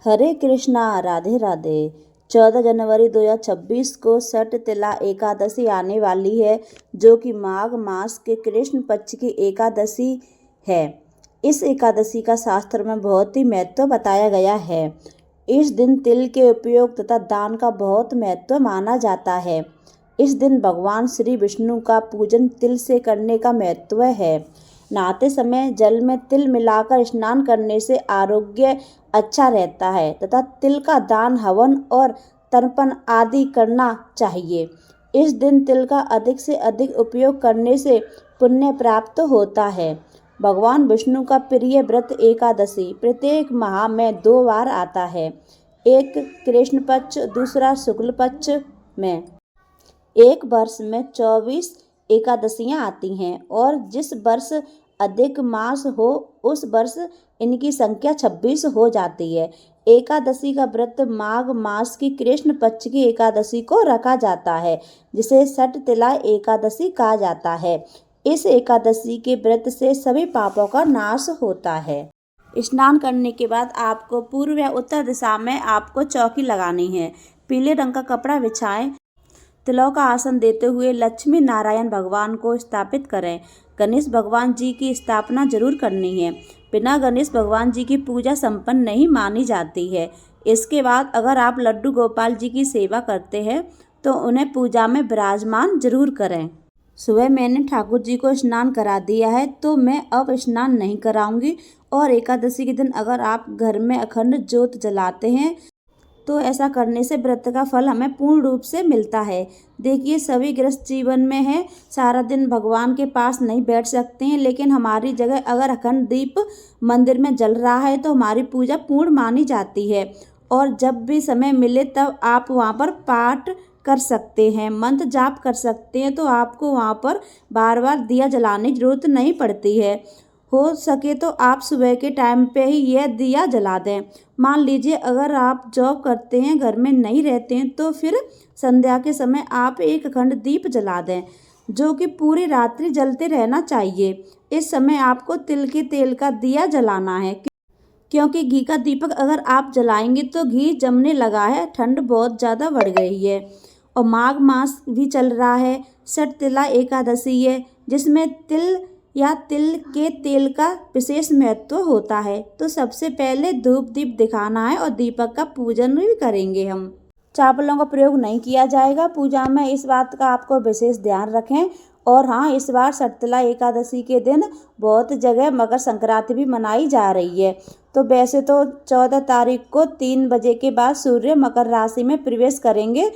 हरे कृष्णा, राधे राधे। 14 जनवरी 2026 को षठ तिला एकादशी आने वाली है, जो कि माघ मास के कृष्ण पक्ष की एकादशी है। इस एकादशी का शास्त्र में बहुत ही महत्व बताया गया है। इस दिन तिल के उपयोग तथा दान का बहुत महत्व माना जाता है। इस दिन भगवान श्री विष्णु का पूजन तिल से करने का महत्व है। नहाते समय जल में तिल मिलाकर स्नान करने से आरोग्य अच्छा रहता है तथा तिल का दान, हवन और तर्पण आदि करना चाहिए। इस दिन तिल का अधिक से अधिक उपयोग करने से पुण्य प्राप्त होता है। भगवान विष्णु का प्रिय व्रत एकादशी प्रत्येक माह में 2 बार आता है, एक कृष्ण पक्ष, दूसरा शुक्ल पक्ष में। एक वर्ष में 24 एकादशियां आती हैं और जिस वर्ष अधिक मास हो उस वर्ष इनकी संख्या 26 हो जाती है। एकादशी का व्रत माघ मास की कृष्ण पक्ष की एकादशी को रखा जाता है, जिसे षठ तिला एकादशी कहा जाता है। इस एकादशी के व्रत से सभी पापों का नाश होता है। स्नान करने के बाद आपको पूर्व या उत्तर दिशा में आपको चौकी लगानी है। पीले रंग का कपड़ा बिछाएं। तिलों का आसन देते हुए लक्ष्मी नारायण भगवान को स्थापित करें। गणेश भगवान जी की स्थापना जरूर करनी है। बिना गणेश भगवान जी की पूजा संपन्न नहीं मानी जाती है। इसके बाद अगर आप लड्डू गोपाल जी की सेवा करते हैं तो उन्हें पूजा में विराजमान जरूर करें। सुबह मैंने ठाकुर जी को स्नान करा दिया है, तो मैं अब स्नान नहीं कराऊंगी। और एकादशी के दिन अगर आप घर में अखंड ज्योत जलाते हैं तो ऐसा करने से व्रत का फल हमें पूर्ण रूप से मिलता है। देखिए, सभी गृहस्थ जीवन में है, सारा दिन भगवान के पास नहीं बैठ सकते हैं, लेकिन हमारी जगह अगर अखंड दीप मंदिर में जल रहा है तो हमारी पूजा पूर्ण मानी जाती है। और जब भी समय मिले तब आप वहाँ पर पाठ कर सकते हैं, मंत्र जाप कर सकते हैं, तो आपको वहाँ पर बार बार दिया जलाने की जरूरत नहीं पड़ती है। हो सके तो आप सुबह के टाइम पे ही यह दिया जला दें। मान लीजिए अगर आप जॉब करते हैं, घर में नहीं रहते हैं, तो फिर संध्या के समय आप एक अखंड दीप जला दें, जो कि पूरी रात्रि जलते रहना चाहिए। इस समय आपको तिल के तेल का दिया जलाना है, क्योंकि घी का दीपक अगर आप जलाएंगे तो घी जमने लगा है, ठंड बहुत ज़्यादा बढ़ गई है। और माघ मास भी चल रहा है, षठ तिला एकादशी है, जिसमें तिल या तिल के तेल का विशेष महत्व होता है। तो सबसे पहले धूप दीप दिखाना है और दीपक का पूजन भी करेंगे हम। चावलों का प्रयोग नहीं किया जाएगा पूजा में, इस बात का आपको विशेष ध्यान रखें। और हाँ, इस बार षठ तिला एकादशी के दिन बहुत जगह मकर संक्रांति भी मनाई जा रही है। तो वैसे तो 14 तारीख को 3 बजे के बाद सूर्य मकर राशि में प्रवेश करेंगे,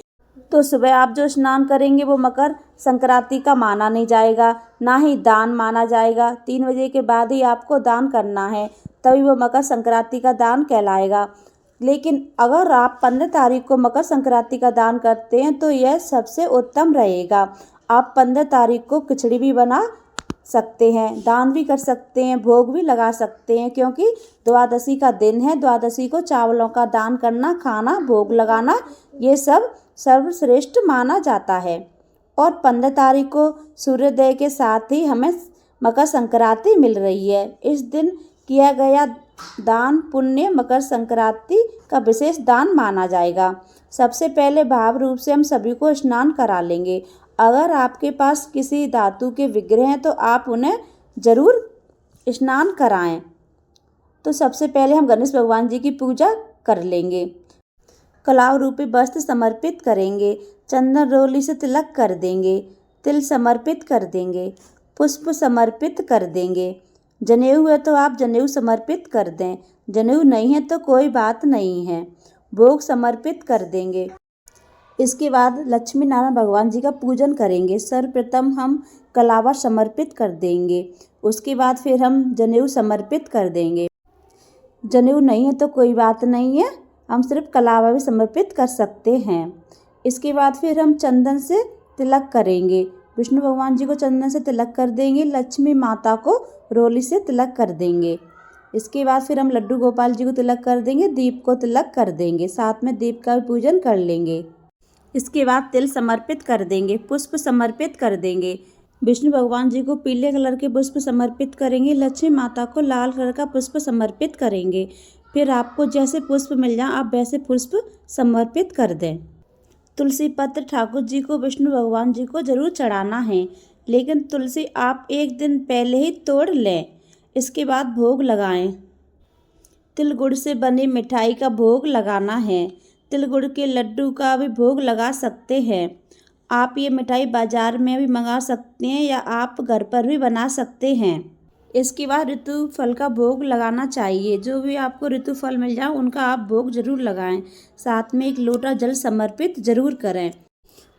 तो सुबह आप जो स्नान करेंगे वो मकर संक्रांति का माना नहीं जाएगा, ना ही दान माना जाएगा। 3 बजे के बाद ही आपको दान करना है, तभी वो मकर संक्रांति का दान कहलाएगा। लेकिन अगर आप 15 तारीख को मकर संक्रांति का दान करते हैं तो यह सबसे उत्तम रहेगा। आप 15 तारीख को खिचड़ी भी बना सकते हैं, दान भी कर सकते हैं, भोग भी लगा सकते हैं, क्योंकि द्वादशी का दिन है। द्वादशी को चावलों का दान करना, खाना, भोग लगाना, ये सब सर्वश्रेष्ठ माना जाता है। और 15 तारीख को सूर्योदय के साथ ही हमें मकर संक्रांति मिल रही है। इस दिन किया गया दान पुण्य मकर संक्रांति का विशेष दान माना जाएगा। सबसे पहले भाव रूप से हम सभी को स्नान करा लेंगे। अगर आपके पास किसी धातु के विग्रह हैं तो आप उन्हें जरूर स्नान कराएं। तो सबसे पहले हम गणेश भगवान जी की पूजा कर लेंगे। कलाव रूपी वस्त्र समर्पित करेंगे, चंदन रोली से तिलक कर देंगे, तिल समर्पित कर देंगे, पुष्प समर्पित कर देंगे। जनेऊ है तो आप जनेऊ समर्पित कर दें, जनेऊ नहीं है तो कोई बात नहीं है, भोग समर्पित कर देंगे। इसके बाद लक्ष्मी नारायण भगवान जी का पूजन करेंगे। सर्वप्रथम हम कलावा समर्पित कर देंगे, उसके बाद फिर हम जनेऊ समर्पित कर देंगे। जनेऊ नहीं है तो कोई बात नहीं है, हम सिर्फ कलावा भी समर्पित कर सकते हैं। इसके बाद फिर हम चंदन से तिलक करेंगे। विष्णु भगवान जी को चंदन से तिलक कर देंगे, लक्ष्मी माता को रोली से तिलक कर देंगे। इसके बाद फिर हम लड्डू गोपाल जी को तिलक कर देंगे, दीप को तिलक कर देंगे, साथ में दीप का भी पूजन कर लेंगे। इसके बाद तिल समर्पित कर देंगे, पुष्प समर्पित कर देंगे। विष्णु भगवान जी को पीले कलर के पुष्प समर्पित करेंगे, लक्ष्मी माता को लाल कलर का पुष्प समर्पित करेंगे। फिर आपको जैसे पुष्प मिल जाए आप वैसे पुष्प समर्पित कर दें। तुलसी पत्र ठाकुर जी को, विष्णु भगवान जी को जरूर चढ़ाना है, लेकिन तुलसी आप एक दिन पहले ही तोड़ लें, इसके बाद भोग लगाएं। तिल गुड़ से बनी मिठाई का भोग लगाना है। तिल गुड़ के लड्डू का भी भोग लगा सकते हैं। आप ये मिठाई बाजार में भी मंगा सकते हैं या आप घर पर भी बना सकते हैं। इसके बाद ऋतु फल का भोग लगाना चाहिए। जो भी आपको ऋतु फल मिल जाए उनका आप भोग जरूर लगाएं। साथ में एक लोटा जल समर्पित जरूर करें।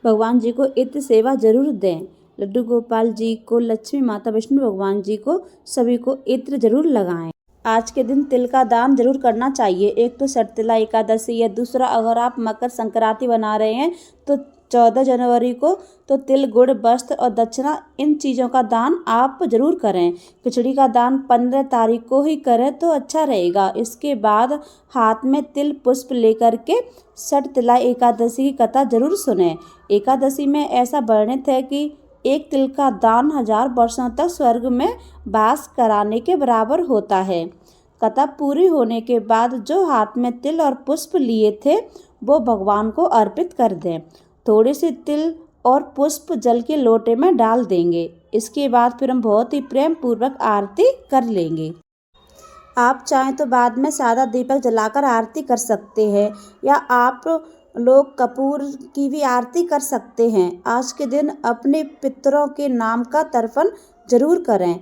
भगवान जी को इत्र सेवा जरूर दें। लड्डू गोपाल जी को, लक्ष्मी माता, विष्णु भगवान जी को, सभी को इत्र जरूर लगाएं। आज के दिन तिल का दान जरूर करना चाहिए। एक तो षटतिला एकादशी है, दूसरा अगर आप मकर संक्रांति बना रहे हैं तो 14 जनवरी को तो तिल, गुड़, वस्त्र और दक्षिणा इन चीज़ों का दान आप जरूर करें। खिचड़ी का दान 15 तारीख को ही करें तो अच्छा रहेगा। इसके बाद हाथ में तिल पुष्प लेकर के षटतिला एकादशी की कथा जरूर सुनें। एकादशी में ऐसा वर्णित है कि एक तिल का दान 1000 वर्षों तक स्वर्ग में वास कराने के बराबर होता है। कथा पूरी होने के बाद जो हाथ में तिल और पुष्प लिए थे वो भगवान को अर्पित कर दें। थोड़े से तिल और पुष्प जल के लोटे में डाल देंगे। इसके बाद फिर हम बहुत ही प्रेम पूर्वक आरती कर लेंगे। आप चाहें तो बाद में सादा दीपक जलाकर आरती कर सकते हैं या आप लोग कपूर की भी आरती कर सकते हैं। आज के दिन अपने पितरों के नाम का तर्पण जरूर करें।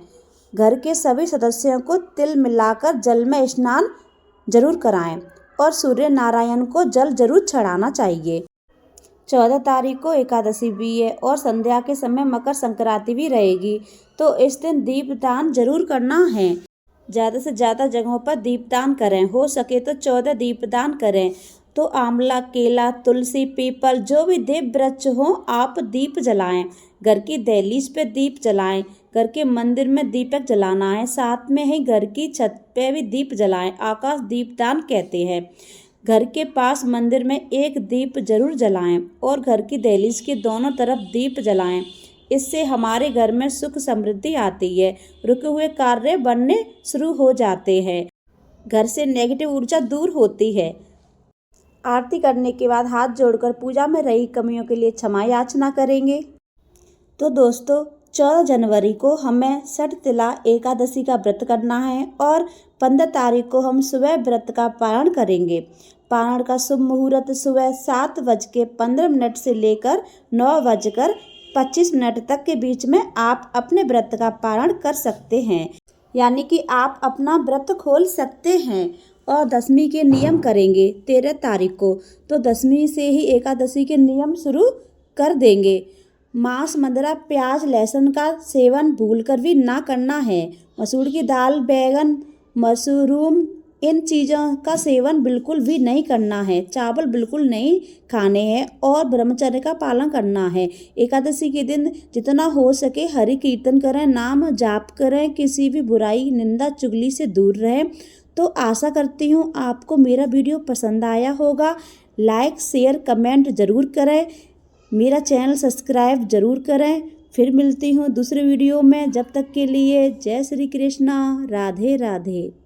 घर के सभी सदस्यों को तिल मिलाकर जल में स्नान जरूर कराएं और सूर्य नारायण को जल जरूर चढ़ाना चाहिए। 14 तारीख को एकादशी भी है और संध्या के समय मकर संक्रांति भी रहेगी, तो इस दिन दीपदान जरूर करना है। ज़्यादा से ज़्यादा जगहों पर दीपदान करें। हो सके तो 14 दीपदान करें। तो आंवला, केला, तुलसी, पीपल जो भी देव वृक्ष हो आप दीप जलाएं। घर की दहलीज पे दीप जलाएं। घर के मंदिर में दीपक जलाना है। साथ में ही घर की छत पे भी दीप जलाएं। आकाश दीपदान कहते हैं। घर के पास मंदिर में एक दीप जरूर जलाएं और घर की दहलीज के दोनों तरफ दीप जलाएं। इससे हमारे घर में सुख समृद्धि आती है। रुके हुए कार्य बनने शुरू हो जाते हैं। घर से नेगेटिव ऊर्जा दूर होती है। आरती करने के बाद हाथ जोड़कर पूजा में रही कमियों के लिए क्षमा याचना करेंगे। तो दोस्तों 14 जनवरी को हमें षटतिला एकादशी का व्रत करना है और 15 तारीख को हम सुबह व्रत का पारण करेंगे। पारण का शुभ मुहूर्त सुबह 7:15 से लेकर 9:25 तक के बीच में आप अपने व्रत का पारण कर सकते हैं। यानी कि आप अपना व्रत खोल सकते हैं। और दशमी के नियम करेंगे 13 तारीख को, तो दशमी से ही एकादशी के नियम शुरू कर देंगे। मांस, मदिरा, प्याज, लहसुन का सेवन भूलकर भी ना करना है। मसूर की दाल, बैगन, मशरूम इन चीज़ों का सेवन बिल्कुल भी नहीं करना है। चावल बिल्कुल नहीं खाने हैं और ब्रह्मचर्य का पालन करना है। एकादशी के दिन जितना हो सके हरि कीर्तन करें, नाम जाप करें, किसी भी बुराई, निंदा, चुगली से दूर रहें। तो आशा करती हूँ आपको मेरा वीडियो पसंद आया होगा। लाइक, शेयर, कमेंट ज़रूर करें। मेरा चैनल सब्सक्राइब ज़रूर करें। फिर मिलती हूँ दूसरे वीडियो में। जब तक के लिए जय श्री कृष्णा, राधे राधे।